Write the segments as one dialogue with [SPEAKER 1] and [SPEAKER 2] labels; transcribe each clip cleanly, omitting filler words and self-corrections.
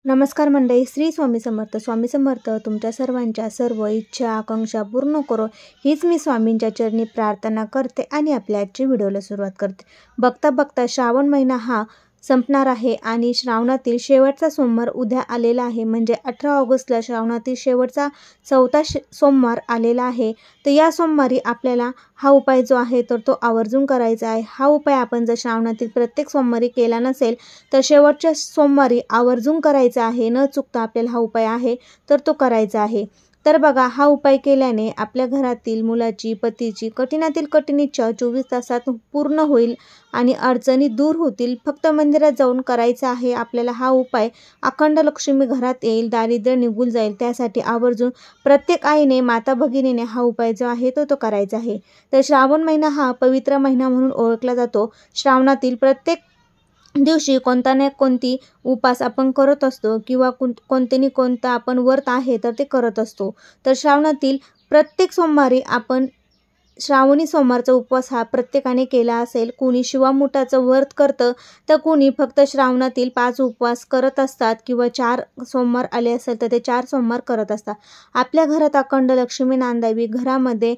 [SPEAKER 1] नमस्कार मंडळी, श्री स्वामी समर्थ. स्वामी समर्थ तुमच्या सर्वांच्या सर्व इच्छा आकांक्षा पूर्ण करो हीच मी स्वामींच्या चरणी प्रार्थना करते आणि आपल्या आजच्या व्हिडिओला सुरुवात करते. बघता बघता श्रावण महिना हा संपणार आहे आणि श्रावणातील शेवटचा सोमवार उद्या आलेला आहे. म्हणजे 18 ऑगस्टला श्रावणातील शेवटचा चौथा सोमवार आलेला आहे. तर या सोमवारी आपल्याला हा उपाय जो आहे तर तो आवर्जून करायचा आहे. हा उपाय आपण जर श्रावणातील प्रत्येक सोमवारी केला नसेल तर शेवटच्या सोमवारी आवर्जून करायचा आहे. न चुकता आपल्याला हा उपाय आहे तर तो करायचा आहे. तर बघा, हा उपाय केल्याने आपल्या घरातील मुलाची पतीची कठीणातील कठीण इच्छा 24 तासात पूर्ण होईल आणि अडचणी दूर होतील. फक्त मंदिरात जाऊन करायचा आहे आपल्याला हा उपाय. अखंड लक्ष्मी घरात येईल, दारिद्र्य निघून जाईल. त्यासाठी आवर्जून प्रत्येक आईने माता भगिनीने हा उपाय जो आहे तो करायचा आहे. तर श्रावण महिना हा पवित्र महिना म्हणून ओळखला जातो. श्रावणातील प्रत्येक दिवशी कोणता ना कोणती उपास आपण करत असतो किंवा कोणता आपण व्रत आहे तर ते करत असतो. तर श्रावणातील प्रत्येक सोमवारी आपण श्रावणी सोमवारचा उपवास हा प्रत्येकाने केला असेल. कोणी शिवामुठाचं व्रत करतं तर कोणी फक्त श्रावणातील 5 उपवास करत असतात किंवा 4 सोमवार आले असेल तर ते 4 सोमवार करत असतात. आपल्या घरात अखंड लक्ष्मी नांदावी, घरामध्ये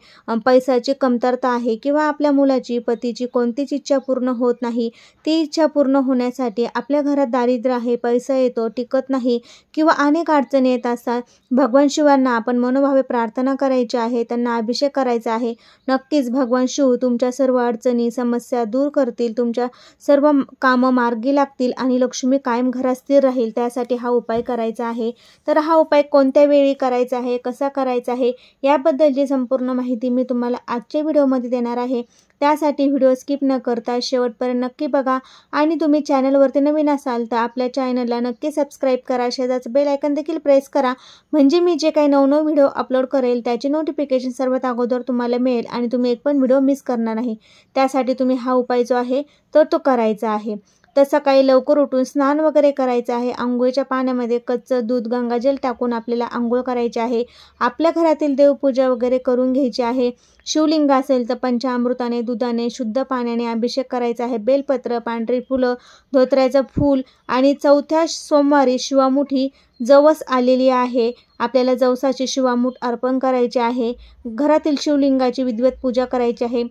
[SPEAKER 1] पैशाची कमतरता आहे किंवा आपल्या मुलाची पतीची कोणतीच इच्छा पूर्ण होत नाही, ती इच्छा पूर्ण होण्यासाठी आपल्या घरात दारिद्र्य आहे, पैसा येतो टिकत नाही किंवा अनेक अडचणी येत असतात. भगवान शिवांना आपण मनोभावे प्रार्थना करायची आहे, त्यांना अभिषेक करायचा आहे. नक्कीच भगवान शिव तुमच्या सर्व अडचणी समस्या दूर करतील, तुमच्या सर्व कामं मार्गी लागतील आणि लक्ष्मी कायम घरात स्थिर राहील. त्यासाठी हा उपाय करायचा आहे. तर हा उपाय कोणत्या वेळी करायचा आहे, कसा करायचा आहे याबद्दलची संपूर्ण माहिती मी तुम्हाला आजच्या व्हिडिओमध्ये देणार आहे. त्यासाठी व्हिडिओ स्किप न करता शेवटपर्यंत नक्की बघा आणि तुम्ही चॅनलवरती नवीन असाल तर आपल्या चॅनलला नक्की सबस्क्राईब करा, शेजारचं बेल आयकॉन देखील प्रेस करा. म्हणजे मी जे काही नवनवीन व्हिडिओ अपलोड करेल त्याची नोटिफिकेशन सर्वात अगोदर तुम्हाला मिळेल आणि तुम्ही एक पण व्हिडिओ मिस करणार नाही. त्यासाठी तुम्ही हा उपाय जो आहे तर तो करायचा आहे. तर सकाळी लवकर उठून स्नान वगैरे करायचं आहे. अंघोळीच्या पाण्यामध्ये कच्चं दूध गंगाजल टाकून आपल्याला आंघोळ करायची आहे. आपल्या घरातील देवपूजा वगैरे करून घ्यायची आहे. शिवलिंग असेल तर पंचामृताने, दुधाने, शुद्ध पाण्याने अभिषेक करायचा आहे. बेलपत्र, पांढरी फुलं, धोत्र्याचं फूल आणि चौथ्या सोमवारी शिवामुठी जवस आलेली आहे. आपल्याला जवसाची शिवामूठ अर्पण करायची आहे. घरातील शिवलिंगाची विधिवत पूजा करायची आहे.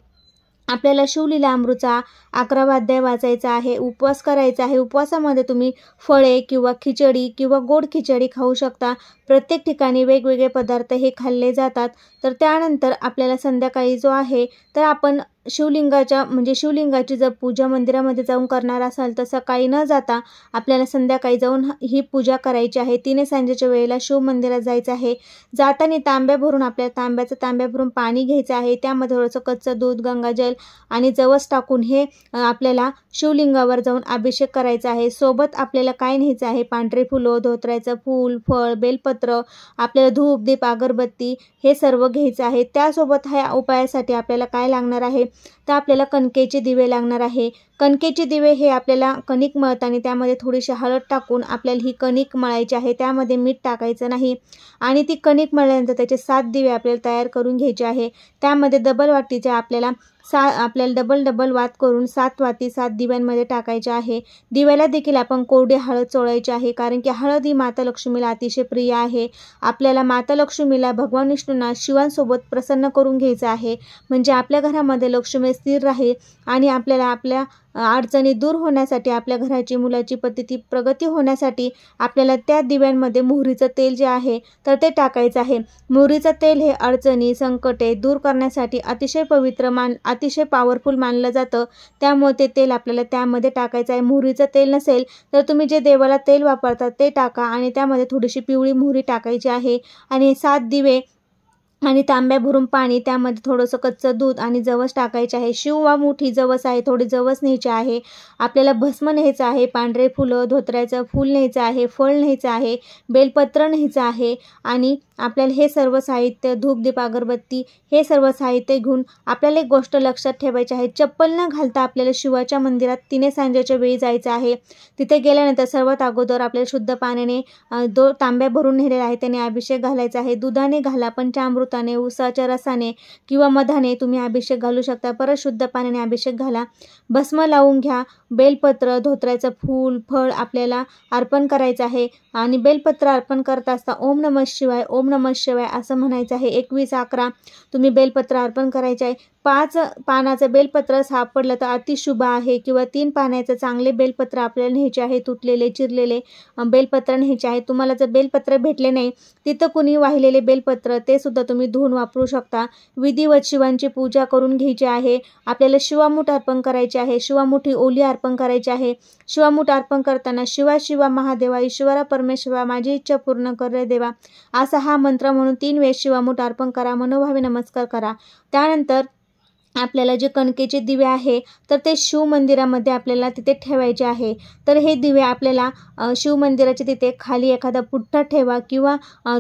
[SPEAKER 1] आपल्याला शिवलीला अमृतचा 11वा अध्याय वाचायचा आहे. उपवास करायचा आहे. उपवासामध्ये तुम्ही फळे किंवा खिचडी किंवा गोड खिचडी खाऊ शकता. प्रत्येक ठिकाणी वेगवेगळे पदार्थ हे खाल्ले जातात. तर त्यानंतर आपल्याला संध्याकाळी जो आहे तर आपण शिवलिंगाची जर पूजा मंदिरामध्ये जाऊन करणार असाल तर सकाळी न जाता आपल्याला संध्याकाळी जाऊन ही पूजा करायची आहे. 3 सांजेच्या वेळेला शिव मंदिरात जायचं आहे. जाताना तांब्या भरून पाणी घ्यायचं आहे. त्यामध्ये थोडंसं कच्चं दूध, गंगाजल आणि जवस टाकून हे आपल्याला शिवलिंगावर जाऊन अभिषेक करायचा आहे. सोबत आपल्याला काय न्यायचं आहे, पांढरे फुलं, धोत्र्याचं फूल, फळ, बेलपत्र, आपल्याला धूप, दीप, अगरबत्ती हे सर्व घ्यायचं आहे. त्यासोबत ह्या उपायासाठी आपल्याला काय लागणार आहे तर आपल्याला कणकेचे दिवे लागणार आहे. कणकेचे दिवे हे आपल्याला कणिक मळताना त्यामध्ये थोडीशी हळद टाकून आपल्याला ही कणिक मळायची आहे. त्यामध्ये मीठ टाकायचं नाही आणि ती कणिक मळल्यानंतर त्याचे 7 दिवे आपल्याला तयार करून घ्यायचे आहे. त्यामध्ये डबल वाटीचे आपल्याला डबल वात करून 7 वाती 7 दिव्यांमध्ये टाकायचे आहे. दिव्याला देखील आपण कोरडी हळद चोळायची आहे, कारण की हळद ही माता लक्ष्मीला अतिशय प्रिय आहे. आपल्याला माता लक्ष्मीला, भगवान विष्णूंना शिवांसोबत प्रसन्न करून घ्यायचं आहे. म्हणजे आपल्या घरामध्ये लक्ष्मी स्थिर राहील आणि आपल्याला आपल्या अडचणी दूर होण्यासाठी, आपल्या घराची मुलाची पतीची प्रगती होण्यासाठी आपल्याला त्या दिव्यांमध्ये मोहरीचं तेल जे आहे तर ते टाकायचं आहे. मोहरीचं तेल हे अडचणी संकटे दूर करण्यासाठी अतिशय अतिशय पॉवरफुल मानलं जातं. त्यामुळे ते तेल आपल्याला त्यामध्ये टाकायचं आहे. मोहरीचं तेल नसेल तर तुम्ही जे देवाला तेल वापरतात ते टाका आणि त्यामध्ये थोडीशी पिवळी मोहरी टाकायची आहे आणि 7 दिवे आणि तांब्या भरून पाणी, त्यामध्ये थोडंसं कच्चं दूध आणि जवस टाकायचे आहे. शिवामुठी जवस आहे, थोडी जवस न्यायची आहे. आपल्याला भस्म न्यायचं आहे, पांढरे फुलं, धोत्र्याचं फूल न्यायचं आहे, फळ न्यायचं आहे, बेलपत्र न्यायचं आहे आणि आपल्याला हे सर्व साहित्य, धूप, दीप, अगरबत्ती हे सर्व साहित्य घेऊन आपल्याला एक गोष्ट लक्षात ठेवायची आहे. चप्पल न घालता आपल्याला शिवाच्या मंदिरात 3 सांजेच्या वेळी जायचं आहे. तिथे गेल्यानंतर सर्वात अगोदर आपल्याला शुद्ध पाण्याने तांब्या भरून नेलेला आहे त्याने अभिषेक घालायचा आहे. दुधाने घाला, पंचामृत पंचामृताने, उसाच्या रसाने किंवा मधाने तुम्ही अभिषेक घालू शकता. परत शुद्ध पाण्याने अभिषेक घाला. भस्म लावून घ्या. बेलपत्र, धोत्र्याचं फूल, फळ आपल्याला अर्पण करायचं आहे आणि बेलपत्र अर्पण करत असता ओम नमः शिवाय, ओम नमः शिवाय असं म्हणायचं आहे. 21-11 तुम्ही बेलपत्र अर्पण करायचे आहे. 5 पानाचं बेलपत्र सापडलं तर अतिशुभ आहे किंवा 3 पानाचं चांगले बेलपत्र आपल्याला न्यायचे आहे. तुटलेले, चिरलेले बेलपत्र न्यायचे आहे. तुम्हाला जर बेलपत्र भेटले नाही, तिथं कुणी वाहिलेले बेलपत्र ते सुद्धा तुम्ही धुवून वापरू शकता. विधिवत शिवांची पूजा करून घ्यायची आहे. आपल्याला शिवामूठ अर्पण करायचे आहे. शिवामुठी ओली अर्पण करायची आहे. शिवामूठ अर्पण करताना शिवा शिवा महादेवा, ईश्वरा परमेश्वरा, माझी इच्छा पूर्ण कर रे देवा असा हा मंत्र म्हणून 3 वेळेस शिवामूठ अर्पण करा. मनोभावे नमस्कार करा. त्यानंतर आपल्याला जे कणकेचे दिवे आहे तर ते शिव मंदिरामध्ये आपल्याला तिथे ठेवायचे आहे. तर हे दिवे आपल्याला शिव मंदिराच्या तिथे खाली एखादा पुठ्ठा ठेवा किंवा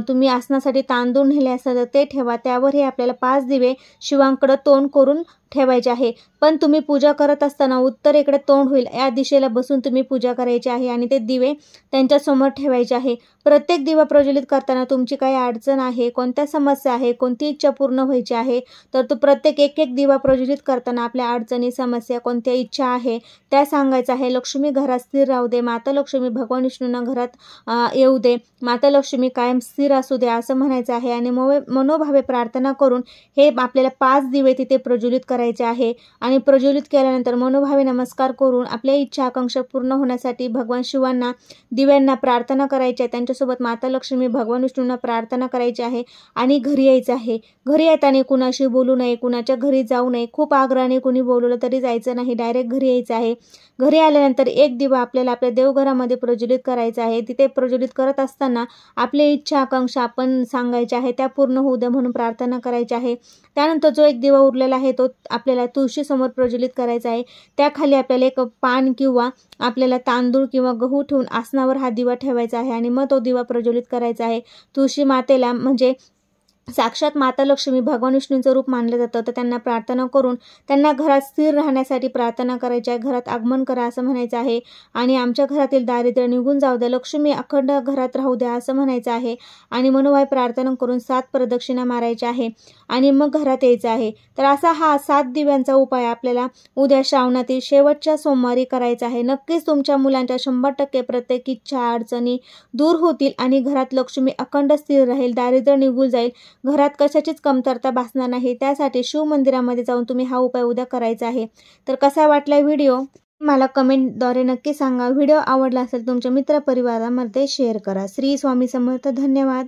[SPEAKER 1] तुम्ही आसनासाठी तांदूळ नेले असेल तर ते ठेवा. त्यावर हे आपल्याला 5 दिवे शिवांकडे तोंड करून ठेवायचे आहे. पण तुम्ही पूजा करत असताना उत्तरेकडे तोंड होईल या दिशेला बसून तुम्ही पूजा करायची आहे आणि ते दिवे त्यांच्यासमोर ठेवायचे आहे. प्रत्येक दिवा प्रज्वलित करताना तुमची काही अडचण आहे, कोणत्या समस्या आहे, कोणती इच्छा पूर्ण व्हायची आहे तर तो प्रत्येक एक दिवा प्रज्वलित करताना आपल्या अडचणी, समस्या, कोणत्या इच्छा आहे त्या सांगायचं आहे. लक्ष्मी घरात स्थिर राहू दे, माता लक्ष्मी भगवान विष्णूंना घरात येऊ दे, माता लक्ष्मी कायम स्थिर असू दे असं म्हणायचं आहे. आणि मनोभावे प्रार्थना करून हे आपल्याला 5 दिवे तिथे प्रज्वलित करायचे आहे. आणि प्रज्वलित केल्यानंतर मनोभावे नमस्कार करून आपल्या इच्छा आकांक्षा पूर्ण होण्यासाठी भगवान शिवांना, दिव्यांना प्रार्थना करायची आहे. त्यांच्यासोबत माता लक्ष्मी, भगवान विष्णूंना प्रार्थना करायची आहे आणि घरी यायचं आहे. घरी येताना कुणाशी बोलू नये, कुणाच्या घरी जाऊ नये. खूप आग्रहाने कुणी बोलवलं तरी जायचं नाही, डायरेक्ट घरी यायचं आहे. घरी आल्यानंतर 1 दिवा आपल्याला आपल्या देवघरामध्ये प्रज्वलित करायचा आहे. तिथे प्रज्वलित करत असताना आपली इच्छा आकांक्षा आपण सांगायच्या आहे, त्या पूर्ण होऊ द्या म्हणून प्रार्थना करायची आहे. त्यानंतर जो 1 दिवा उरलेला आहे तो आपल्याला तुळशी समोर प्रज्वलित करायचा आहे. त्याखाली आपल्याला एक पान किंवा आपल्याला तांदूळ किंवा गहू ठेवून आसनावर हा दिवा ठेवायचा आहे आणि मग तो दिवा प्रज्वलित करायचा आहे. तुळशी मातेला म्हणजे साक्षात माता लक्ष्मी भगवान विष्णूंचं रूप मानलं जातं. तर त्यांना प्रार्थना करून त्यांना घरात स्थिर राहण्यासाठी प्रार्थना करायची आहे. घरात आगमन करा असं म्हणायचं आहे आणि आमच्या घरातील दारिद्र्य निघून जाऊ द्या, लक्ष्मी अखंड घरात राहू द्या असं म्हणायचं आहे. आणि मनोभावे प्रार्थना करून 7 प्रदक्षिणा मारायच्या आहे आणि मग घरात यायचं आहे. तर असा हा 7 दिव्यांचा उपाय आपल्याला उद्या श्रावणातील शेवटच्या सोमवारी करायचा आहे. नक्कीच तुमच्या मुलांच्या 100% प्रत्येक इच्छा, अडचणी दूर होतील आणि घरात लक्ष्मी अखंड स्थिर राहील, दारिद्र्य निघून जाईल, घरात कशाचीच कमतरता भासणार नाही. त्यासाठी शिव मंदिरामध्ये जाऊन तुम्ही हा उपाय उद्या करायचा आहे. तर कसा वाटला व्हिडिओ मला कमेंटद्वारे नक्की सांगा. व्हिडिओ आवडला असेल तुमच्या मित्रपरिवारामध्ये शेअर करा. श्री स्वामी समर्थ. धन्यवाद.